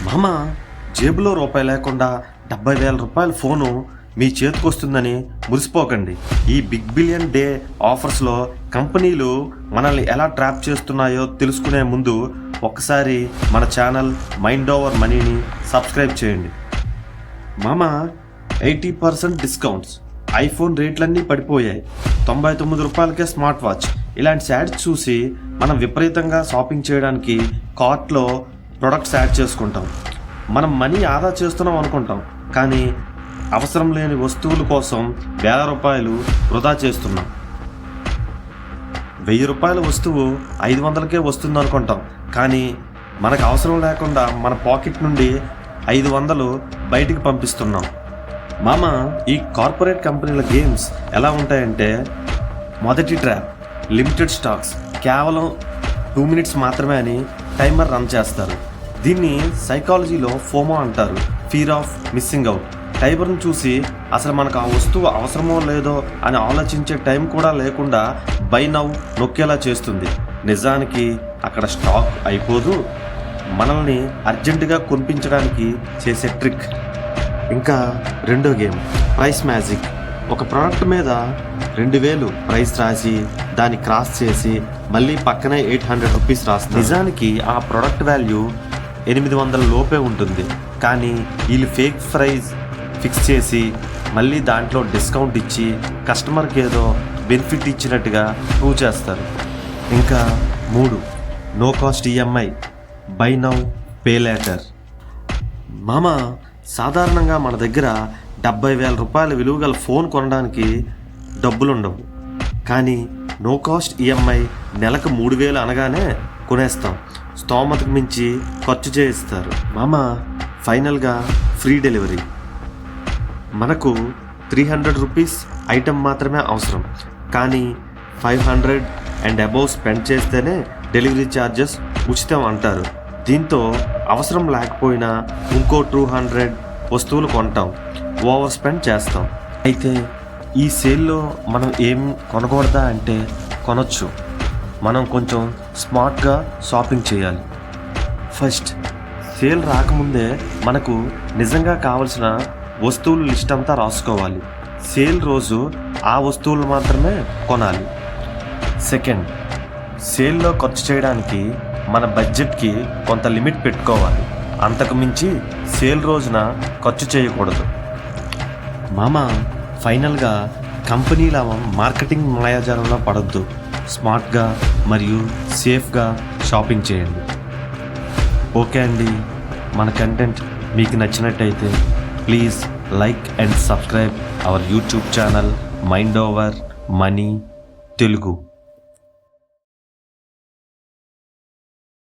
మామ, జేబులో రూపాయి లేకుండా 70,000 రూపాయల ఫోను మీ చేతికి వస్తుందని మురిసిపోకండి. ఈ బిగ్ బిలియన్ డే ఆఫర్స్లో కంపెనీలు మనల్ని ఎలా ట్రాప్ చేస్తున్నాయో తెలుసుకునే ముందు ఒక్కసారి మన ఛానల్ మైండ్ ఓవర్ మనీని సబ్స్క్రైబ్ చేయండి. మామ, 80% డిస్కౌంట్స్, ఐఫోన్ రేట్లన్నీ పడిపోయాయి, 99 రూపాయలకే స్మార్ట్ వాచ్, ఇలాంటి యాడ్స్ చూసి మనం విపరీతంగా షాపింగ్ చేయడానికి కార్ట్లో ప్రొడక్ట్స్ యాడ్ చేసుకుంటాం. మనం మనీ ఆదా చేస్తున్నాం అనుకుంటాం, కానీ అవసరం లేని వస్తువుల కోసం వేల రూపాయలు వృధా చేస్తున్నాం. 1000 రూపాయల వస్తువు 500కే వస్తుంది అనుకుంటాం, కానీ మనకు అవసరం లేకుండా మన పాకెట్ నుండి 500 బయటికి పంపిస్తున్నాం. మామ, ఈ కార్పొరేట్ కంపెనీల గేమ్స్ ఎలా ఉంటాయంటే, మొదటి ట్రాప్ లిమిటెడ్ స్టాక్స్, కేవలం 2 మినిట్స్ మాత్రమే అని టైమర్ రన్ చేస్తారు. దీన్ని సైకాలజీలో ఫోమో అంటారు, ఫియర్ ఆఫ్ మిస్సింగ్ అవుట్. టైమర్ను చూసి అసలు మనకు ఆ వస్తువు అవసరమో లేదో అని ఆలోచించే టైం కూడా లేకుండా బై నౌ నొక్కేలా చేస్తుంది. నిజానికి అక్కడ స్టాక్ అయిపోదు, మనల్ని అర్జెంటుగా కొనిపించడానికి చేసే ట్రిక్. ఇంకా రెండో గేమ్ ప్రైస్ మ్యాజిక్. ఒక ప్రోడక్ట్ మీద 2000 ప్రైస్ రాసి దాన్ని క్రాస్ చేసి మళ్ళీ పక్కనే 800 రూపీస్ రాస్తుంది. నిజానికి ఆ ప్రోడక్ట్ వాల్యూ 800 లోపే ఉంటుంది, కానీ వీళ్ళు ఫేక్ ప్రైస్ ఫిక్స్ చేసి మళ్ళీ దాంట్లో డిస్కౌంట్ ఇచ్చి కస్టమర్కి ఏదో బెనిఫిట్ ఇచ్చినట్టుగా ప్రూవ్ చేస్తారు. ఇంకా 3 no cost EMI, buy now pay later. మామ, సాధారణంగా మన దగ్గర 70,000 రూపాయల విలువ గల ఫోన్ కొనడానికి డబ్బులుండవు, కానీ నో కాస్ట్ ఈఎంఐ నెలకు 3,000 అనగానే కొనేస్తాం. స్తోమతకు మించి ఖర్చు చేయిస్తారు. మామ, ఫైనల్గా ఫ్రీ డెలివరీ. మనకు 300 రూపీస్ ఐటెం మాత్రమే అవసరం, కానీ 500 అండ్ అబోవ్ స్పెండ్ చేస్తేనే డెలివరీ ఛార్జెస్ ఉచితం అంటారు. దీంతో అవసరం లేకపోయినా ఇంకో 200 వస్తువులు కొంటాం, ఓవర్ స్పెండ్ చేస్తాం. అయితే ఈ సేల్లో మనం ఏం కొనకూడదా అంటే కొనొచ్చు. మనం కొంచెం స్మార్ట్గా షాపింగ్ చేయాలి. ఫస్ట్, సేల్ రాకముందే మనకు నిజంగా కావలసిన వస్తువుల లిస్ట్ అంతా రాసుకోవాలి. సేల్ రోజు ఆ వస్తువులు మాత్రమే కొనాలి. సెకండ్, సేల్లో ఖర్చు చేయడానికి మన బడ్జెట్కి కొంత లిమిట్ పెట్టుకోవాలి. అంతకు మించి సేల్ రోజున ఖర్చు చేయకూడదు. మామ, ఫైనల్గా కంపెనీల మార్కెటింగ్ మాయాజాలంలో పడొద్దు. స్మార్ట్గా మరియు సేఫ్గా షాపింగ్ చేయండి. ఓకే అండి, మన కంటెంట్ మీకు నచ్చినట్టయితే please like and subscribe our YouTube channel mind over money Telugu.